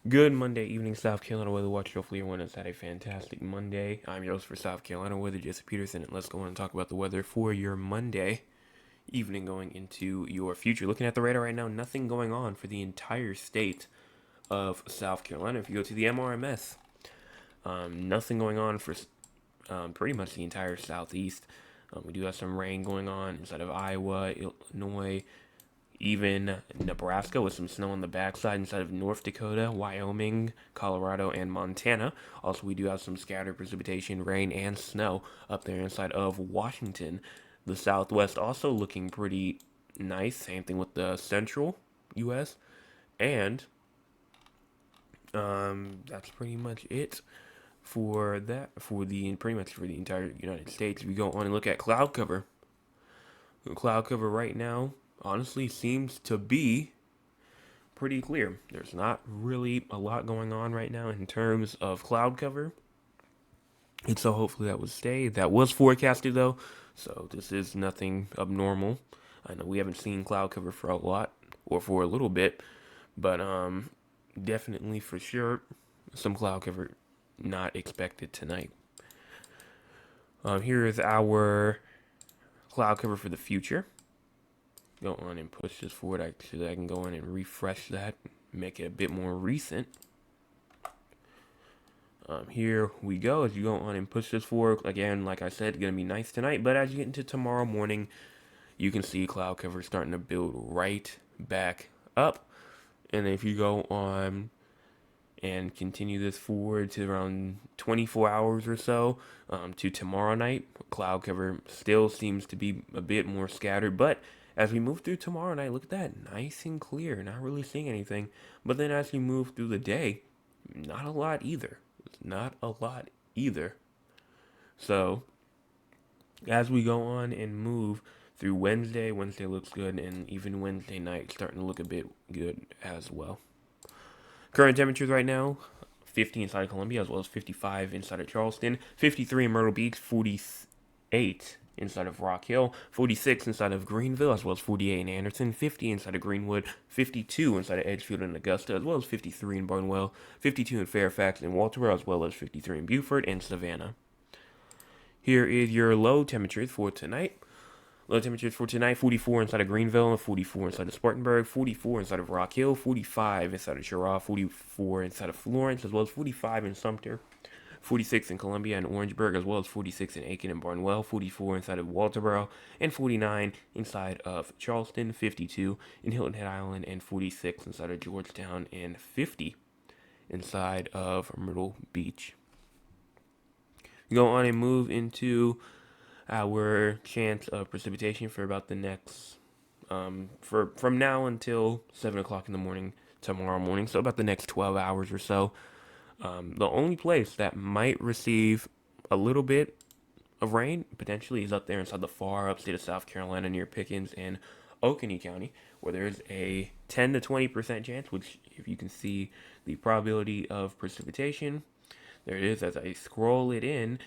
Good Monday evening, South Carolina weather watch. Hopefully, everyone has had a fantastic Monday. I'm your host for South Carolina weather, Jesse Peterson, and let's go on and talk about the weather for your Monday evening going into your future. Looking at the radar right now, nothing going on for the entire state of South Carolina. If you go to the MRMS, nothing going on for pretty much the entire southeast. We do have some rain going on inside of Iowa, Illinois, even Nebraska with some snow on the backside inside of North Dakota, Wyoming, Colorado, and Montana. Also, we do have some scattered precipitation, rain, and snow up there inside of Washington. The Southwest also looking pretty nice. Same thing with the central U.S. And that's pretty much it for that for the pretty much for the entire United States. If we go on and look at cloud cover, the cloud cover right now honestly seems to be pretty clear. There's not really a lot going on right now in terms of cloud cover. And so hopefully that will stay. That was forecasted though, so this is nothing abnormal. I know we haven't seen cloud cover for a lot or for a little bit, but definitely for sure some cloud cover not expected tonight. Here is our cloud cover for the future. Go on and push this forward. Actually, I can go on and refresh that, make it a bit more recent. Here we go. As you go on and push this forward, again, like I said, going to be nice tonight. But as you get into tomorrow morning, you can see cloud cover starting to build right back up. And if you go on and continue this forward to around 24 hours or so to tomorrow night, cloud cover still seems to be a bit more scattered. But as we move through tomorrow night, look at that, nice and clear, not really seeing anything. But then as we move through the day, not a lot either. Not a lot either. So as we go on and move through Wednesday looks good, and even Wednesday night starting to look a bit good as well. Current temperatures right now: 50 inside of Columbia, as well as 55 inside of Charleston, 53 in Myrtle Beach, 48 inside of Rock Hill, 46 inside of Greenville, as well as 48 in Anderson, 50 inside of Greenwood, 52 inside of Edgefield and Augusta, as well as 53 in Barnwell, 52 in Fairfax and Walterboro, as well as 53 in Beaufort and Savannah. Here is your low temperatures for tonight. Low temperatures for tonight: 44 inside of Greenville, 44 inside of Spartanburg, 44 inside of Rock Hill, 45 inside of Cheraw, 44 inside of Florence, as well as 45 in Sumter, 46 in Columbia and Orangeburg, as well as 46 in Aiken and Barnwell, 44 inside of Walterboro, and 49 inside of Charleston, 52 in Hilton Head Island, and 46 inside of Georgetown, and 50 inside of Myrtle Beach. We go on and move into our chance of precipitation for about the next for from now until 7 o'clock in the morning tomorrow morning, so about the next 12 hours or so. The only place that might receive a little bit of rain potentially is up there inside the far upstate of South Carolina near Pickens and Oconee County, where there's a 10 to 20% chance, which, if you can see the probability of precipitation, there it is as I scroll it in.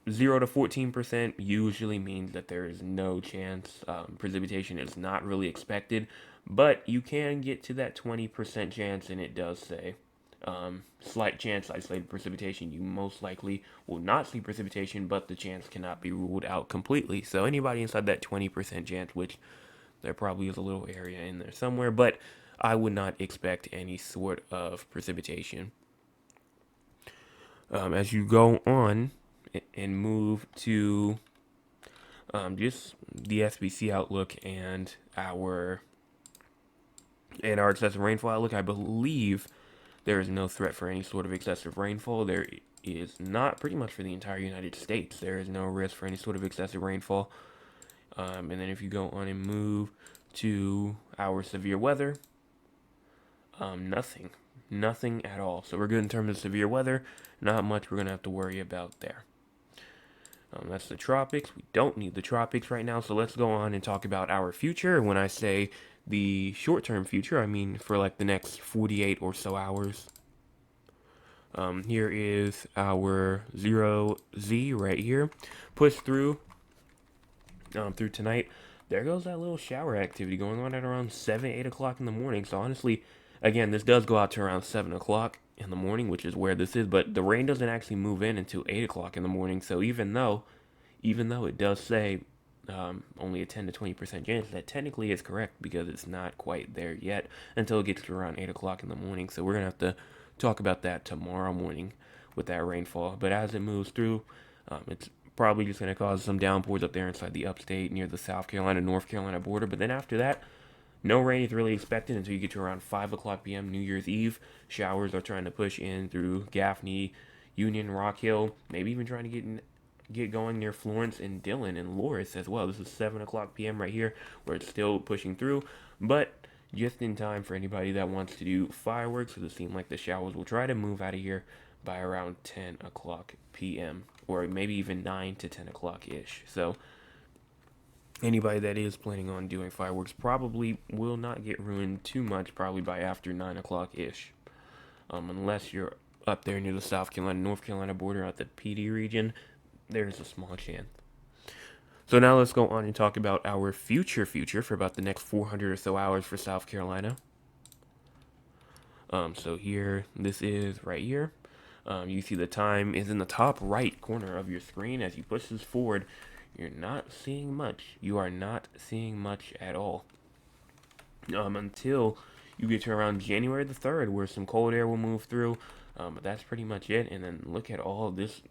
0 to 14% usually means that there is no chance. Precipitation is not really expected, but you can get to that 20% chance, and it does say slight chance isolated precipitation. You most likely will not see precipitation, but the chance cannot be ruled out completely. So anybody inside that 20% chance, which there probably is a little area in there somewhere, but I would not expect any sort of precipitation. As you go on and move to just the SBC outlook and our excessive rainfall outlook, I believe there is no threat for any sort of excessive rainfall. There is not, pretty much for the entire United States. There is no risk for any sort of excessive rainfall. And then if you go on and move to our severe weather, nothing. Nothing at all. So we're good in terms of severe weather. Not much we're going to have to worry about there. That's the tropics. We don't need the tropics right now. So let's go on and talk about our future. When I say the short-term future, I mean for like the next 48 or so hours. Here is our 0Z right here. Push through tonight. There goes that little shower activity going on at around 7, 8 o'clock in the morning. So honestly, Again, this does go out to around 7 o'clock in the morning, which is where this is, but the rain doesn't actually move in until 8 o'clock in the morning. So even though it does say only a 10 to 20% chance, that technically is correct because it's not quite there yet until it gets to around 8 o'clock in the morning. So we're going to have to talk about that tomorrow morning with that rainfall. But as it moves through, it's probably just going to cause some downpours up there inside the upstate near the South Carolina, North Carolina border. But then after that, no rain is really expected until you get to around 5 o'clock p.m. New Year's Eve. Showers are trying to push in through Gaffney, Union, Rock Hill, maybe even trying to get going near Florence and Dillon and Loris as well. This is 7 o'clock p.m. right here where it's still pushing through, but just in time for anybody that wants to do fireworks, because it seems like the showers will try to move out of here by around 10 o'clock p.m. or maybe even 9 to 10 o'clock ish. So anybody that is planning on doing fireworks probably will not get ruined too much, probably by after 9 o'clock ish, unless you're up there near the South Carolina, North Carolina border at the PD region. There's a small chance. So now let's go on and talk about our future for about the next 400 or so hours for South Carolina. So here, this is right here. You see the time is in the top right corner of your screen. As you push this forward, you're not seeing much. You are not seeing much at all. Until you get to around January the 3rd, where some cold air will move through. But that's pretty much it. And then look at all this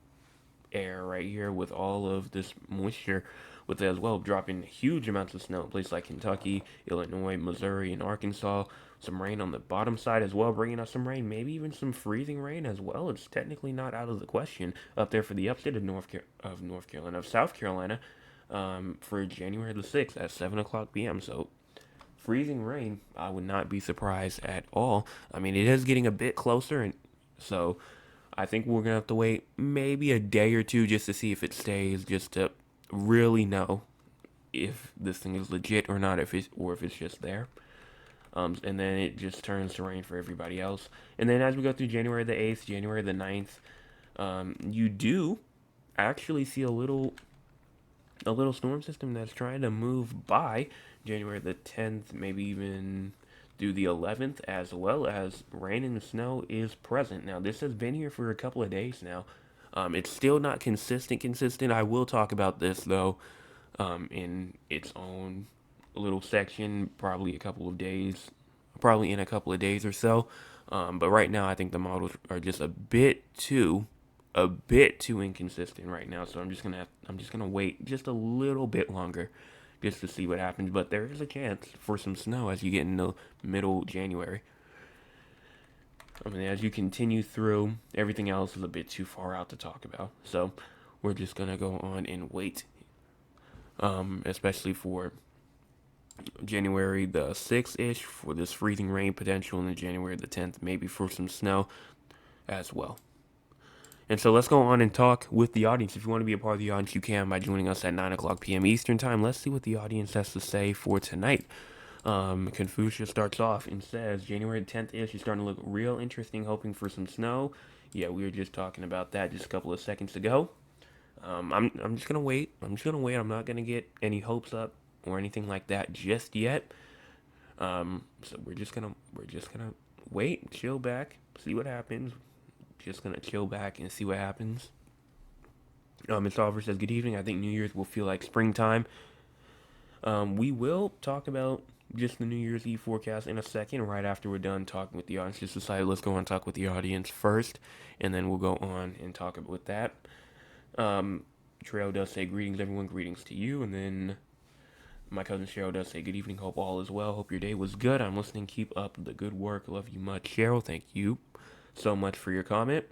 air right here with all of this moisture with it as well, dropping huge amounts of snow in places like Kentucky, Illinois, Missouri, and Arkansas. Some rain on the bottom side as well, bringing us some rain, maybe even some freezing rain as well. It's technically not out of the question up there for the upstate of North Carolina, of South Carolina, for January the 6th at 7 o'clock p.m. So freezing rain, I would not be surprised at all. I mean, it is getting a bit closer, and so I think we're gonna have to wait maybe a day or two just to see if it stays, just to really know if this thing is legit or not, if it's just there. And then it just turns to rain for everybody else. And then as we go through January the 8th, January the 9th, you do actually see a little storm system that's trying to move by January the 10th, maybe even through the 11th, as well as rain and snow is present. Now, this has been here for a couple of days now. It's still not consistent. I will talk about this, though, in its own little section, probably in a couple of days or so. But right now, I think the models are just a bit too inconsistent right now. So I'm just gonna wait just a little bit longer, just to see what happens. But there is a chance for some snow as you get into middle January. I mean, as you continue through, everything else is a bit too far out to talk about. So we're just gonna go on and wait, especially for January the 6th ish for this freezing rain potential, and then January the 10th maybe for some snow as well. And so let's go on and talk with the audience. If you want to be a part of the audience, you can by joining us at 9 o'clock p.m. Eastern Time. Let's see what the audience has to say for tonight. Confucius starts off and says, January 10th-ish is starting to look real interesting, hoping for some snow. Yeah, we were just talking about that just a couple of seconds ago. I'm just going to wait. I'm not going to get any hopes up or anything like that just yet. So we're just gonna wait, chill back, see what happens. Just gonna chill back and see what happens. Miss Oliver says, "Good evening. I think New Year's will feel like springtime." We will talk about just the New Year's Eve forecast in a second, right after we're done talking with the audience. Just decided let's go and talk with the audience first, and then we'll go on and talk with that. Trail does say, "Greetings, everyone. Greetings to you," and then my cousin Cheryl does say, "Good evening. Hope all is well. Hope your day was good. I'm listening. Keep up the good work. Love you much, Cheryl." Thank you so much for your comment.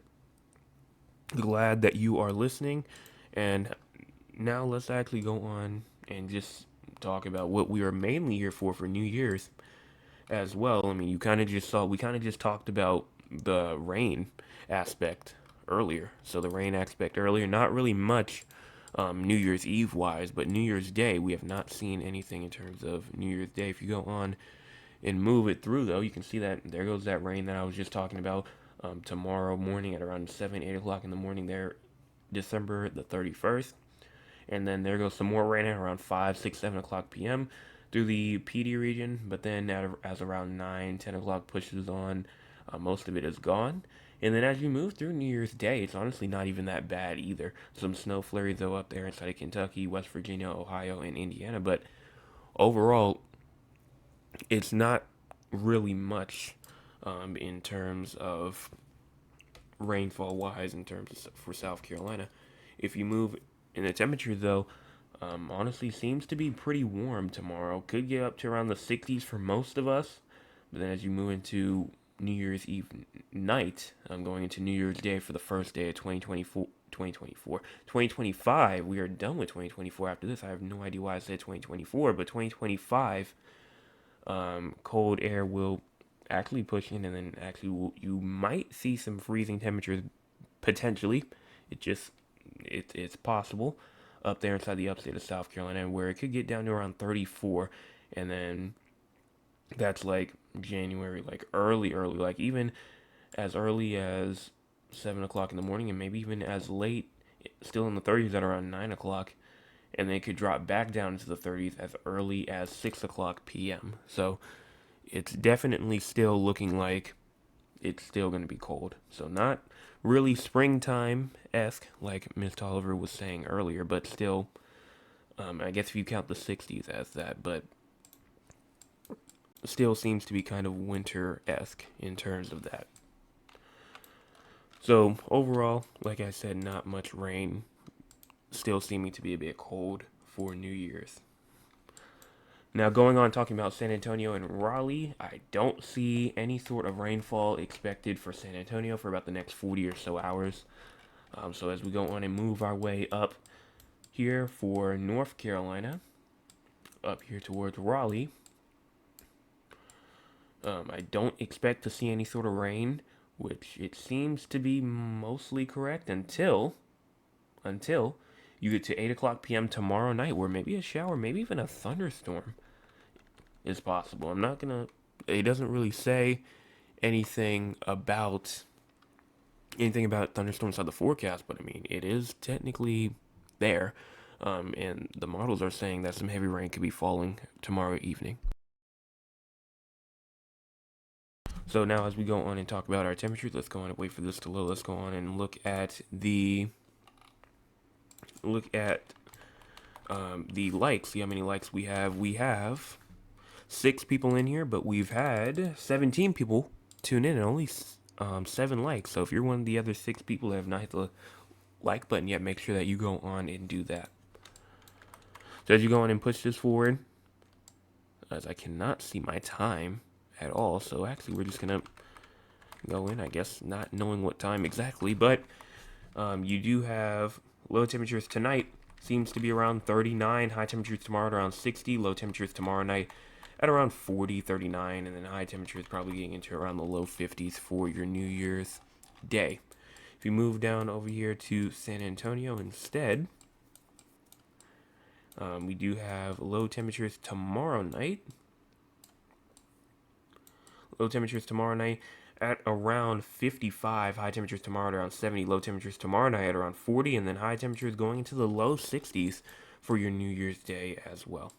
Glad that you are listening. And now let's actually go on and just talk about what we are mainly here for New Year's as well. I mean, we kind of just talked about the rain aspect earlier. So the rain aspect earlier, not really much New Year's Eve wise, but New Year's Day, we have not seen anything in terms of New Year's Day. If you go on and move it through, though, you can see that there goes that rain that I was just talking about. Tomorrow morning at around 7, 8 o'clock in the morning there, December the 31st. And then there goes some more rain at around 5, 6, 7 o'clock p.m. through the PD region, but then as around 9, 10 o'clock pushes on, most of it is gone. And then as you move through New Year's Day, it's honestly not even that bad either. Some snow flurries though up there inside of Kentucky, West Virginia, Ohio, and Indiana, but overall, it's not really much in terms of rainfall wise in terms of for South Carolina. If you move in the temperature though, honestly seems to be pretty warm tomorrow. Could get up to around the 60s for most of us, but then as you move into New Year's Eve night, I'm going into New Year's Day for the first day of 2025. We are done with 2024 after this. I have no idea why I said 2024, but 2025, cold air will actually push in, and then actually you might see some freezing temperatures potentially. It's possible up there inside the upstate of South Carolina, where it could get down to around 34, and then that's like January, like early, like even as early as 7 o'clock in the morning, and maybe even as late, still in the 30s at around 9 o'clock, and they could drop back down into the 30s as early as 6 o'clock p.m. So it's definitely still looking like it's still going to be cold. So not really springtime-esque like Miss Tolliver was saying earlier, but still, I guess if you count the 60s as that, but still seems to be kind of winter-esque in terms of that. So overall, like I said, not much rain. Still seeming to be a bit cold for New Year's. Now, going on talking about San Antonio and Raleigh, I don't see any sort of rainfall expected for San Antonio for about the next 40 or so hours. So as we go on and move our way up here for North Carolina, up here towards Raleigh, I don't expect to see any sort of rain, which it seems to be mostly correct until you get to 8 o'clock p.m. tomorrow night, where maybe a shower, maybe even a thunderstorm is possible. I'm not gonna. It doesn't really say anything about thunderstorms on the forecast, but I mean it is technically there, and the models are saying that some heavy rain could be falling tomorrow evening. So now, as we go on and talk about our temperatures, let's go on and wait for this to load. Let's go on and look at the likes. See how many likes we have. We have 6 people in here, but we've had 17 people tune in and only 7 likes. So if you're one of the other 6 people that have not hit the like button yet, make sure that you go on and do that. So as you go on and push this forward, as I cannot see my time at all, so actually we're just gonna go in, I guess, not knowing what time exactly, but you do have low temperatures tonight. Seems to be around 39, high temperatures tomorrow at around 60, low temperatures tomorrow night at around 40, 39, and then high temperatures probably getting into around the low 50s for your New Year's Day. If you move down over here to San Antonio instead, we do have low temperatures tomorrow night. Low temperatures tomorrow night at around 55, high temperatures tomorrow at around 70, low temperatures tomorrow night at around 40, and then high temperatures going into the low 60s for your New Year's Day as well.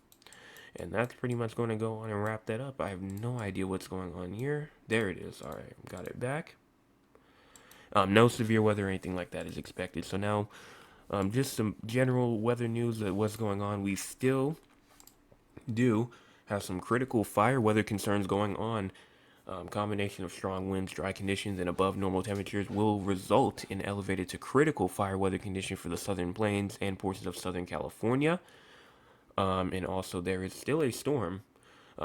And that's pretty much going to go on and wrap that up. I have no idea what's going on here. There it is. All right, got it back. No severe weather or anything like that is expected. So now, just some general weather news of what's going on. We still do have some critical fire weather concerns going on. Combination of strong winds, dry conditions, and above normal temperatures will result in elevated to critical fire weather conditions for the southern plains and portions of Southern California. And also, there is still a storm.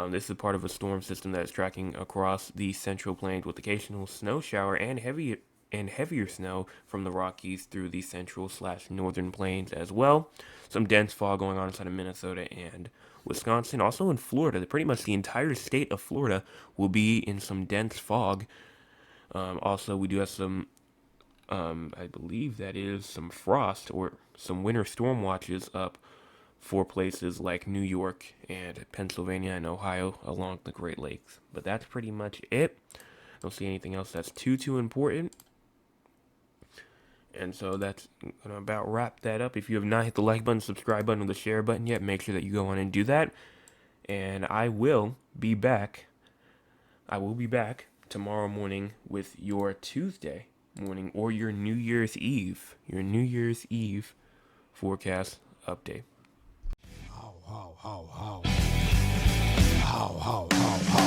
This is part of a storm system that is tracking across the central plains with occasional snow shower and heavier snow from the Rockies through the central/northern plains as well. Some dense fog going on inside of Minnesota and Wisconsin. Also in Florida, pretty much the entire state of Florida will be in some dense fog. Also, we do have some, I believe that is some frost or some winter storm watches up for places like New York and Pennsylvania and Ohio along the Great Lakes. But that's pretty much it. I don't see anything else that's too important. And so that's going to about wrap that up. If you have not hit the like button, subscribe button, or the share button yet, make sure that you go on and do that. and I will be back. I will be back tomorrow morning with your Tuesday morning or your New Year's Eve. Your New Year's Eve forecast update. How, how, how, how. How, how, how, how.